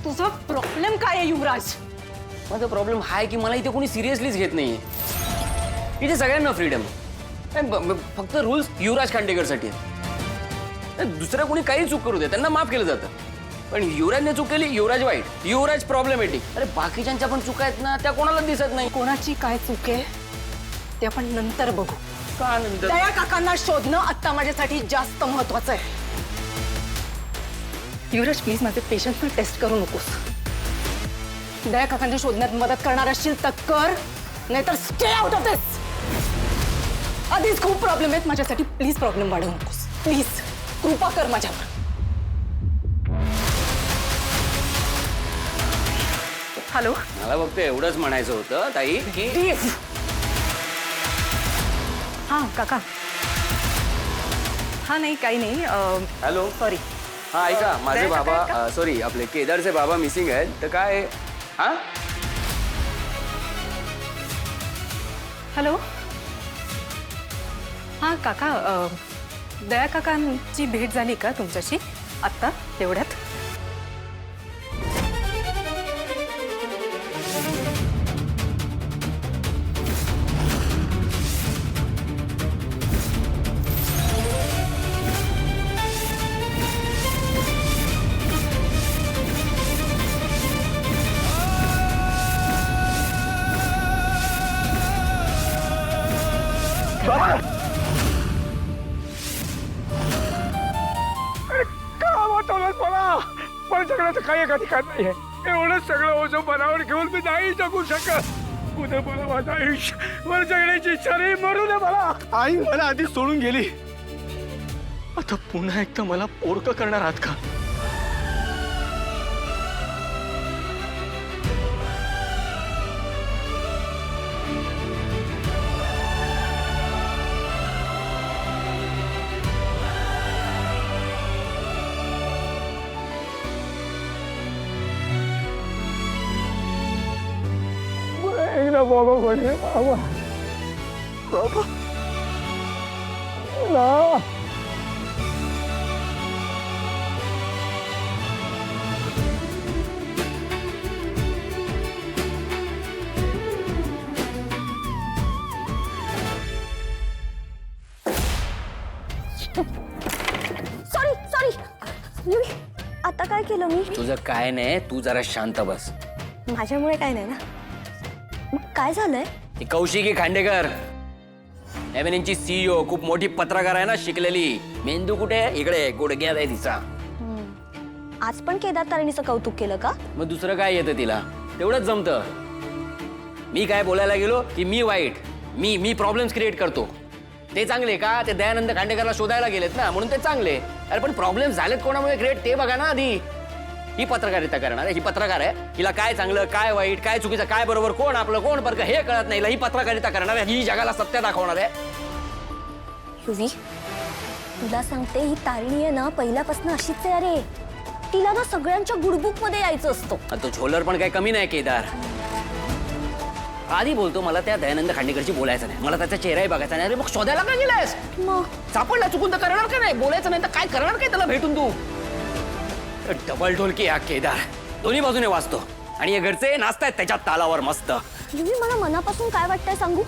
तुझा प्रॉब्लेम काय आहे युवराज? माझा प्रॉब्लेम हा आहे की मला इथे कोणी सिरियसलीच घेत नाहीये. इथे सगळ्यांना फ्रीडम फक्त रूल्स युवराज खांडेकरसाठी आहेत. दुसऱ्या कोणी काही चूक करू दे त्यांना माफ केलं जातं, पण युवराजने चूक केली युवराज वाईट, युवराज प्रॉब्लेमॅटिक. अरे बाकीच्यांच्या पण चुका आहेत ना, त्या कोणाला दिसत नाही. कोणाची काय चूक आहे ते आपण नंतर बघू. का नंतर? दया काकांना शोधणं आता माझ्यासाठी जास्त महत्वाचं आहे. युवराज प्लीज माझे पेशन्सना टेस्ट करू नकोस. दया काकांच्या शोधण्यात मदत करणार असशील तर कर, नाहीतर स्टे आउट ऑफ दिस. आधीच खूप प्रॉब्लेम आहेत माझ्यासाठी, प्लीज प्रॉब्लेम वाढवू नकोस. प्लीज कृपा कर माझ्यावर. हॅलो, मला फक्त एवढंच म्हणायचं होतं ताई की हां काका. हां नाही काही नाही. Hello sorry. हा ऐका, माझे दया काका आहेत बाबा सॉरी आपले केदारचे बाबा मिसिंग आहेत. तर काय हा हॅलो. हां काका, दया काकांची भेट झाली का तुमच्याशी आत्ता तेवढ्यात? का वाटवलंच मला? पण जगण्याचं काही एका ठिकाण नाहीये. एवढं सगळं ओझं मनावर घेऊन मी नाही जगू शकत. उद्या मला माझं आयुष्य, मला जगण्याची इच्छा नाही. मरू दे मला. आई मला आधी सोडून गेली, आता पुन्हा एकदा मला पोरकं करणार आहात का? एकदा बाबा म्हणे, बाबा बाबा ना. Sorry sorry. आता काय केलं मी? तुझं काय नाही, तू जरा शांत बस. माझ्यामुळे काय नाही ना. मग काय झालंय? ती कौशिकी खांडेकर एव्हनिंगची सीईओ, खूप मोठी पत्रकार आहे ना, शिकलेली. मेंदू कुठे? इकडे गुडघ्यात आहे तिचा. आज पण केदार तारिणीचं कौतुक केलं का? मग दुसरं काय येतं तिला? तेवढंच जमतं. मी काय बोलायला गेलो की मी वाईट, मी प्रॉब्लेम्स क्रिएट करतो. ते चांगले का? ते दयानंद खांडेकरला शोधायला गेलेत ना, म्हणून ते चांगले. अरे पण प्रॉब्लेम झालेत कोणामुळे क्रिएट ते बघा ना आधी. ही पत्रकारिता करणार आहे, ही पत्रकार आहे. हिला काय चांगलं, काय वाईट, काय चुकीचं, काय बरोबर, कोण आपलं कोण परक हे कळत नाही. ही पत्रकारिता करणार आहे, ही जगाला सत्य दाखवणार आहे. युवी, तुला सांगते, ही तारिणी आहे ना पहिल्यापासून अशीच आहे. अरे तिला ना सगळ्यांच्या गुडबुक मध्ये यायचं असतं. तो झोलर पण काही कमी नाही केदार. आधी बोलतो मला त्या दयानंद खांडेकरची बोलायचं नाही, मला त्याचा चेहराही बघायचा नाही. अरे मग शोधायला का गेलायस? मग सापडला चुकून तर करणार का नाही? बोलायचं नाही तर काय करणार काय त्याला भेटून तू? डबल ढोलकी हा केदार, दोन्ही बाजूने वाचतो आणि हे घरचे नाचतायत त्याच्या तालावर मस्त. युवी, मला मनापासून काय वाटतंय सांगू?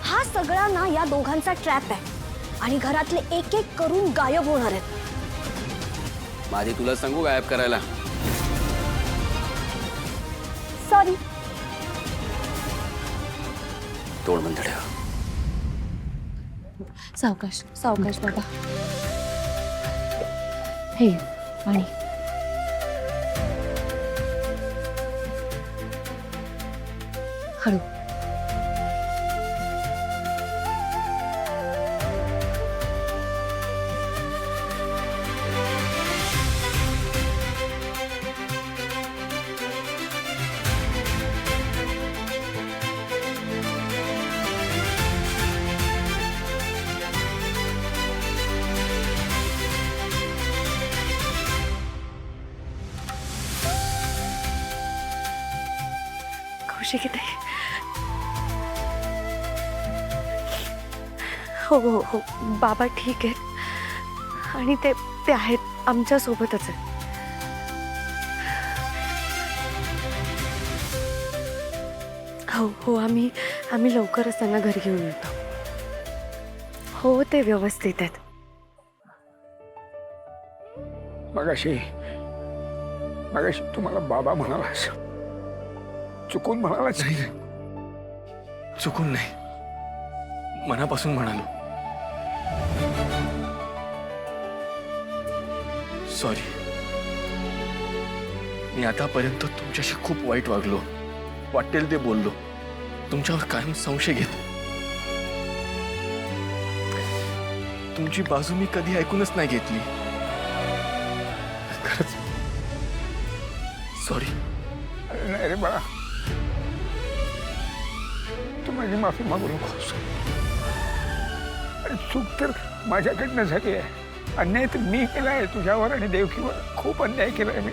हा सगळा ना या दोघांचा ट्रॅप आहे आणि घरातले एक एक करून गायब होणार आहेत. आधी तुला सांगू गायब करायला? सॉरी. तोड बंद ठेव. सावकाश सावकाश बाबा. हे आणि हळू. कौशिकी ताई. हो हो हो, बाबा ठीक आहे आणि ते आहेत आमच्या सोबतच आहे. हो हो आम्ही लवकरच त्यांना घरी घेऊन येतो. हो ते व्यवस्थित आहेत. मगाशी तुम्हाला बाबा म्हणालास, चुकून म्हणालास. नाही चुकून नाही, मनापासून म्हणालो. सॉरी, मी आतापर्यंत तुमच्याशी खूप वाईट वागलो, वाटेल ते बोललो, तुमच्यावर कायम संशय घेतो. तुमची बाजू मी कधी ऐकूनच नाही घेतली. खरंच सॉरी. नाही रे बाळा, तू माझी माफी मागू नकोस. अरे चूक तर माझ्याकडनं झाली आहे. अन्याय तर मी केलाय तुझ्यावर आणि देवकीवर. खूप अन्याय केलाय मी.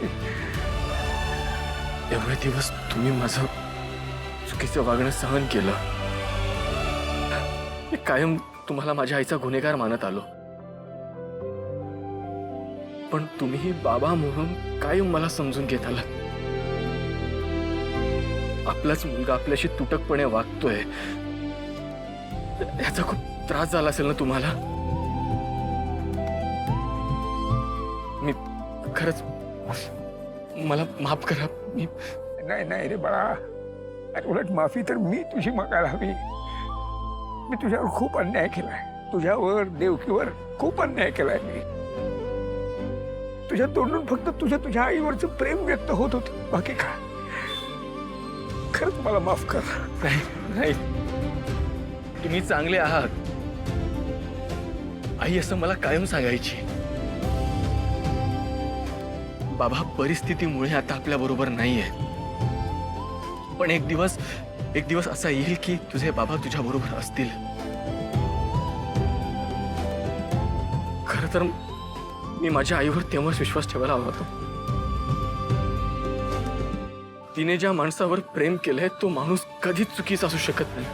एवढे दिवस तुम्ही माझं चुकीचं वागणं सहन केलं. मी कायम तुम्हाला माझ्या आईचा गुन्हेगार मानत आलो, पण तुम्ही बाबा म्हणून कायम मला समजून घेत आलात. आपलाच मुलगा आपल्याशी तुटकपणे वागतोय याचा खूप त्रास झाला असेल ना तुम्हाला. मी खरंच, मला माफ करा. मी नाही रे बाळा, अरे उलट माफी तर मी तुझी मागायला हवी. मी तुझ्यावर खूप अन्याय केलाय, तुझ्यावर देवकीवर खूप अन्याय केलाय मी. तुझ्या तोंडून फक्त तुझ्या आईवरचं प्रेम व्यक्त होत होतं, बाकी काय. खरंच मला माफ कर. नाही, तुम्ही चांगले आहात. आई असं मला कायम सांगायची. बाबा परिस्थितीमुळे आता आपल्या बरोबर नाहीये, पण एक दिवस असा येईल की तुझे बाबा तुझ्या बरोबर असतील. खरं तर मी माझ्या आईवर तेव्हाच विश्वास ठेवायला हवा होता. तिने ज्या माणसावर प्रेम केलंय तो माणूस कधीच चुकीचा असू शकत नाही.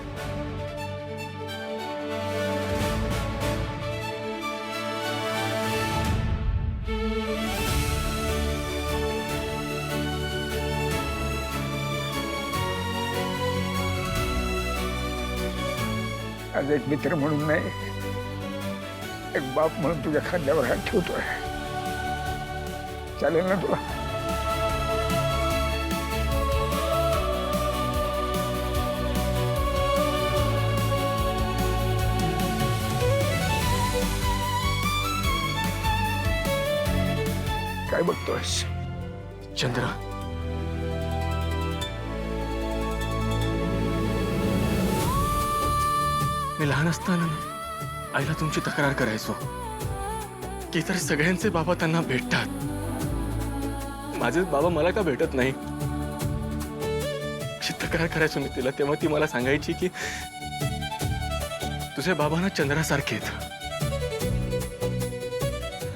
आज एक मित्र म्हणून नाही, एक बाप म्हणून तुझ्या खांद्यावर हात ठेवतोय. चालेल ना तुला? काय बघतोयस? चंद्र, मी लहान असताना आईला तुमची तक्रार करायचो की तर सगळ्यांचे बाबा त्यांना भेटतात, माझेच बाबा मला का भेटत नाही. अशी तक्रार करायचो मी तिला. तेव्हा ती मला सांगायची की तुझे बाबा ना चंद्रासारखे आहेत.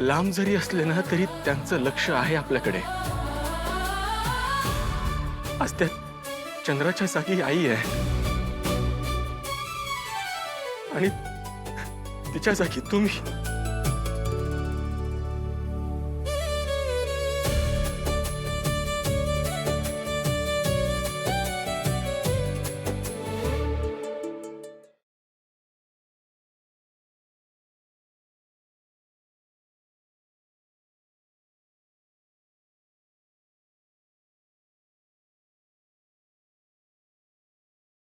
लांब जरी असले ना तरी त्यांचं लक्ष आहे आपल्याकडे. आज त्या चंद्राच्या जागी आई आहे आणि तिच्या जागी तुम्ही.